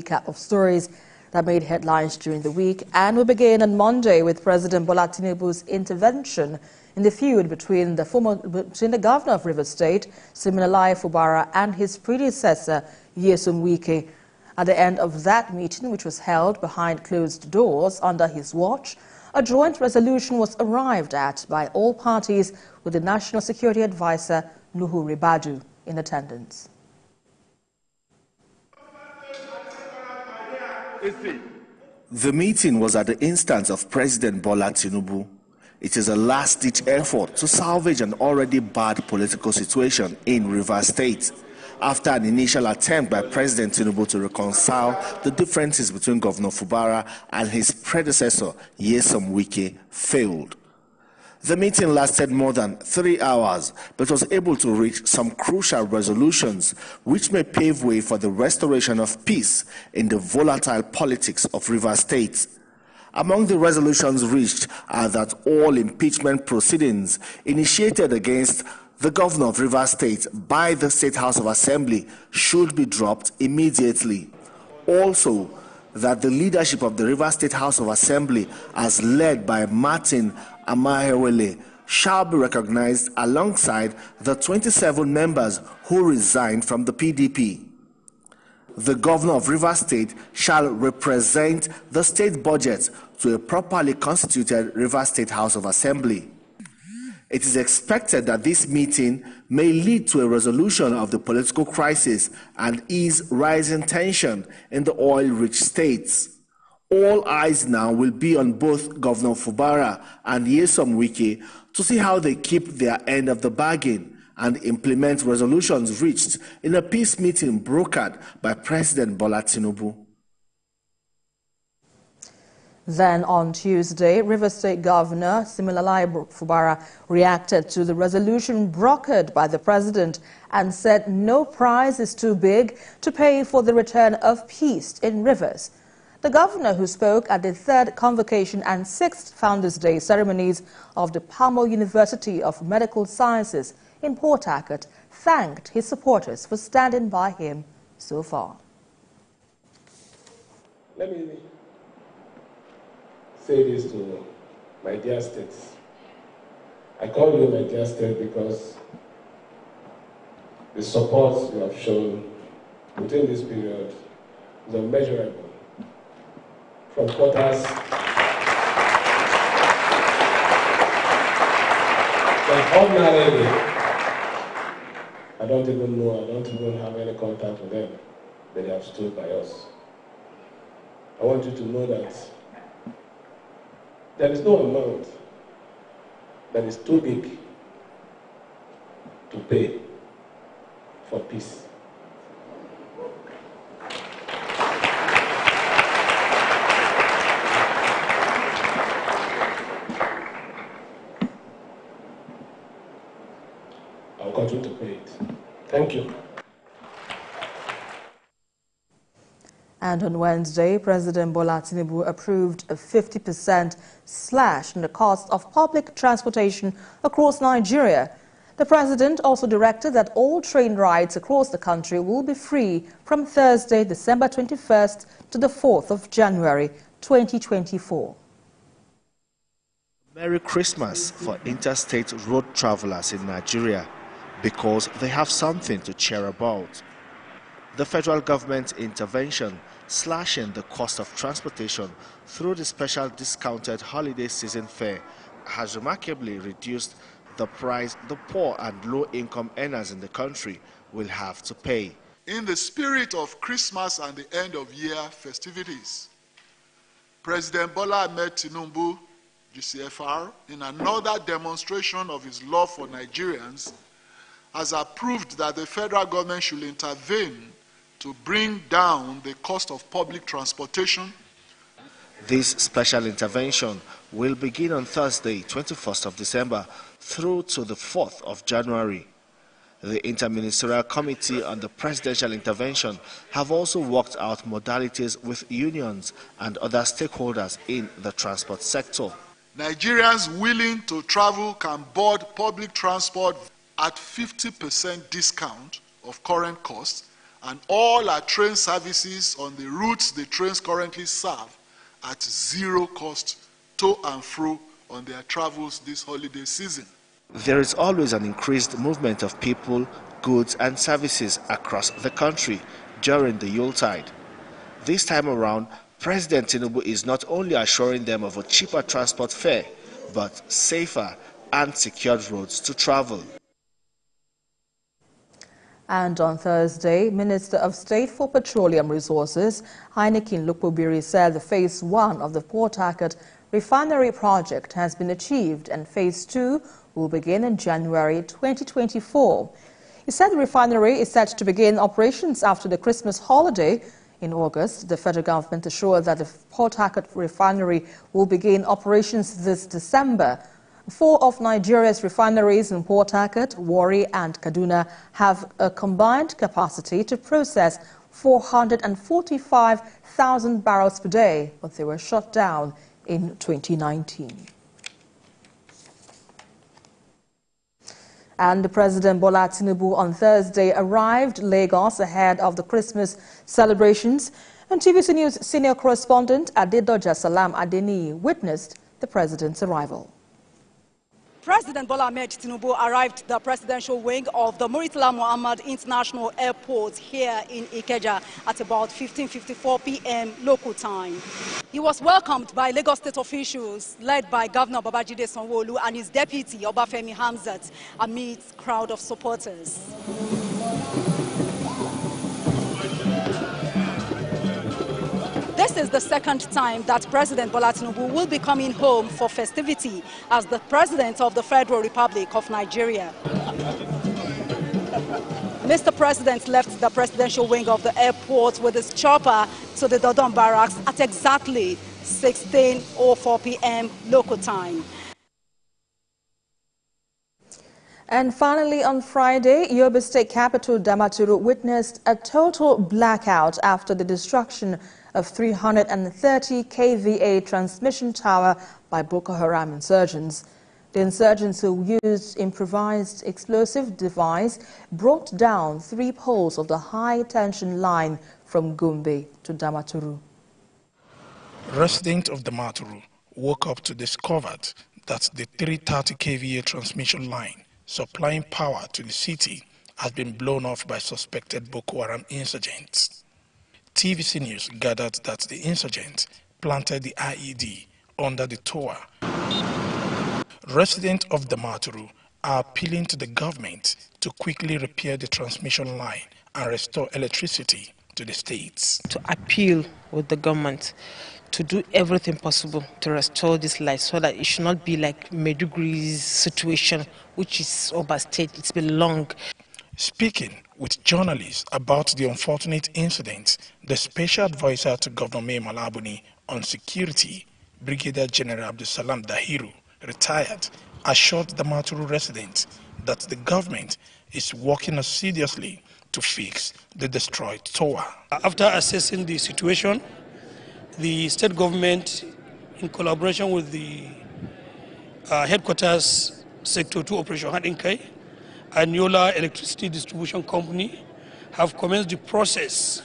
Recap of stories that made headlines during the week, and we begin on Monday with President Bola Tinubu's intervention in the feud between the Governor of Rivers State, Siminalayi Fubara, and his predecessor, Wike. At the end of that meeting, which was held behind closed doors under his watch, a joint resolution was arrived at by all parties, with the National Security Advisor, Nuhu Ribadu, in attendance. The meeting was at the instance of President Bola Tinubu. It is a last-ditch effort to salvage an already bad political situation in Rivers State, after an initial attempt by President Tinubu to reconcile the differences between Governor Fubara and his predecessor, Wike, failed. The meeting lasted more than 3 hours, but was able to reach some crucial resolutions which may pave way for the restoration of peace in the volatile politics of Rivers State. Among the resolutions reached are that all impeachment proceedings initiated against the Governor of Rivers State by the State House of Assembly should be dropped immediately. Also, that the leadership of the Rivers State House of Assembly, as led by Martin Amahewele, shall be recognized alongside the 27 members who resigned from the PDP. The Governor of Rivers State shall represent the state budget to a properly constituted Rivers State House of Assembly. It is expected that this meeting may lead to a resolution of the political crisis and ease rising tension in the oil-rich states. All eyes now will be on both Governor Fubara and Wike to see how they keep their end of the bargain and implement resolutions reached in a peace meeting brokered by President Bola Tinubu. Then on Tuesday, Rivers State Governor Siminalayi Fubara reacted to the resolution brokered by the president and said no price is too big to pay for the return of peace in Rivers. The governor, who spoke at the 3rd Convocation and 6th Founders' Day ceremonies of the Palmer University of Medical Sciences in Port Harcourt, thanked his supporters for standing by him so far. Let me say this to my dear states. I call you my dear state because the support you have shown within this period is unmeasurable. From quarters, but ordinarily, I don't even have any contact with them, but they have stood by us. I want you to know that there is no amount that is too big to pay for peace. I'll continue to pay it. Thank you. And on Wednesday, President Bola Tinubu approved a 50% slash in the cost of public transportation across Nigeria. The president also directed that all train rides across the country will be free from Thursday, December 21st to the 4th of January 2024. Merry Christmas for interstate road travelers in Nigeria, because they have something to cheer about. The federal government's intervention, slashing the cost of transportation through the special discounted holiday season fare, has remarkably reduced the price the poor and low-income earners in the country will have to pay. In the spirit of Christmas and the end-of-year festivities, President Bola Tinubu, GCFR, in another demonstration of his love for Nigerians, has approved that the federal government should intervene to bring down the cost of public transportation. This special intervention will begin on Thursday, 21st of December, through to the 4th of January. The Interministerial Committee on the Presidential Intervention have also worked out modalities with unions and other stakeholders in the transport sector. Nigerians willing to travel can board public transport at 50% discount of current costs and all our train services on the routes the trains currently serve at zero cost to and fro on their travels this holiday season. There is always an increased movement of people, goods and services across the country during the Yuletide. This time around, President Tinubu is not only assuring them of a cheaper transport fare, but safer and secured roads to travel. And on Thursday, Minister of State for Petroleum Resources, Heineken Lukpobiri, said the Phase 1 of the Port Harcourt refinery project has been achieved and Phase 2 will begin in January 2024. He said the refinery is set to begin operations after the Christmas holiday. In August, the federal government assured that the Port Harcourt refinery will begin operations this December. 4 of Nigeria's refineries in Port Harcourt, Warri and Kaduna have a combined capacity to process 445,000 barrels per day, but they were shut down in 2019. And President Bola Tinubu on Thursday arrived Lagos ahead of the Christmas celebrations. And TVC News senior correspondent Adedoja Salam Adeni witnessed the president's arrival. President Bola Tinubu arrived at the presidential wing of the Muritala Muhammad International Airport here in Ikeja at about 15:54 p.m. local time. He was welcomed by Lagos state officials led by Governor Babajide Sanwo-Olu and his deputy Obafemi Hamzat amid a crowd of supporters. This is the second time that President Bola Tinubu will be coming home for festivity as the President of the Federal Republic of Nigeria. Mr. President left the presidential wing of the airport with his chopper to the Dodon barracks at exactly 16:04 p.m. local time. And finally, on Friday, Yobe State capital Damaturu witnessed a total blackout after the destruction of 330 kVA transmission tower by Boko Haram insurgents. The insurgents who used improvised explosive device brought down 3 poles of the high-tension line from Gombe to Damaturu. Residents of Damaturu woke up to discover that the 330 kVA transmission line supplying power to the city has been blown off by suspected Boko Haram insurgents. TVC News gathered that the insurgents planted the IED under the tower. Residents of Damaturu are appealing to the government to quickly repair the transmission line and restore electricity to the states. To appeal with the government to do everything possible to restore this line so that it should not be like Maidugui's situation, which is overstayed. It's been long. Speaking with journalists about the unfortunate incident, the Special Advisor to Governor Malabuni on Security, Brigadier General Abdulsalam Dahiru, retired, assured the Damaturu residents that the government is working assiduously to fix the destroyed tower. After assessing the situation, the state government, in collaboration with the headquarters Sector 2 Operation Hadinkai, and Yola Electricity Distribution Company have commenced the process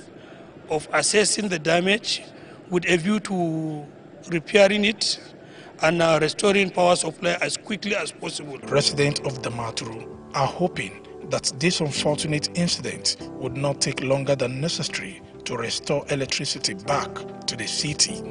of assessing the damage with a view to repairing it and restoring power supply as quickly as possible. Residents of Damaturu are hoping that this unfortunate incident would not take longer than necessary to restore electricity back to the city.